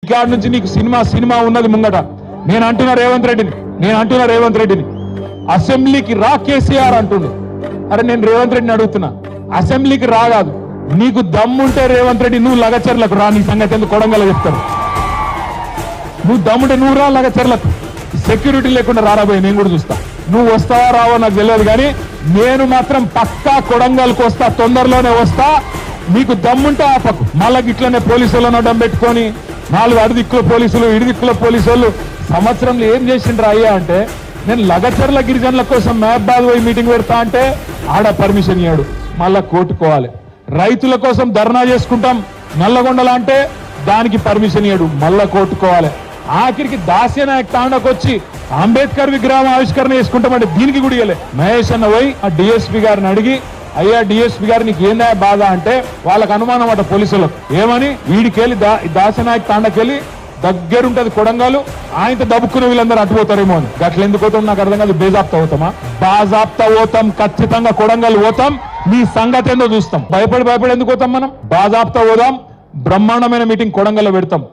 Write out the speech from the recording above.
ఇక్కడ నుంచి నీకు సినిమా ఉన్నది ముంగట. నేను అంటున్నా రేవంత్ రెడ్డిని అసెంబ్లీకి రా కేసీఆర్ అంటుండు. అరే నేను రేవంత్ రెడ్డిని అడుగుతున్నా, అసెంబ్లీకి రాగాదు, నీకు దమ్ముంటే రేవంత్ రెడ్డి నువ్వు లగచర్లకు రా. నీ సంగతి ఎందుకు కొడంగల్ చెప్తారు. నువ్వు దమ్ముంటే నువ్వు రా లగచర్లకు, సెక్యూరిటీ లేకుండా రారాబోయే నేను కూడా చూస్తా. నువ్వు వస్తావా రావో నాకు తెలియదు, కానీ నేను మాత్రం పక్కా కొడంగల్కి వస్తా, తొందరలోనే వస్తా. నీకు దమ్ముంటే ఆపకు. మళ్ళీ ఇట్లనే పోలీసులను అడ్డం పెట్టుకొని 4 అడిదిక్కుల పోలీసులు 7 దిక్కుల పోలీసు వాళ్ళు సంవత్సరంలో ఏం చేసిండ్రా అయ్యా అంటే, నేను లగచర్ల గిరిజనుల కోసం మహబాద్ పోయి మీటింగ్ పెడతా అంటే ఆడ పర్మిషన్ ఇయ్యాడు, మళ్ళా కోర్టుకోవాలి. రైతుల కోసం ధర్నా చేసుకుంటాం నల్లగొండలా అంటే దానికి పర్మిషన్ ఇయ్యాడు, మళ్ళా కోర్టుకోవాలి. ఆఖరికి దాస్యనాయక్ తాండకు వచ్చి అంబేద్కర్ విగ్రహం ఆవిష్కరణ చేసుకుంటామంటే దీనికి కూడా ఇయ్యలే. మహేష్ అన్న పోయి ఆ డిఎస్పీ గారిని అడిగి, అయ్యా డిఎస్పీ గారు నీకు ఏందా బాధ అంటే వాళ్ళకు అనుమానం అట పోలీసులకు. ఏమని వీడికెళ్ళి దాస్యనాయక్ తాండకెళ్ళి దగ్గరుంటది కొడంగల్, ఆయనతో దబ్బుకున్న వీళ్ళందరూ అటుపోతారేమో అని. గట్ల ఎందుకు పోతాం నాకు అర్థం కాదు. బేజాప్తా పోతామా? బాజాప్తా పోతాం, ఖచ్చితంగా కొడంగల్ పోతాం. మీ సంగతి ఏందో చూస్తాం. భయపడి ఎందుకు పోతాం మనం? బాజాప్తా పోదాం, బ్రహ్మాండమైన మీటింగ్ కొడంగల్లో పెడతాం.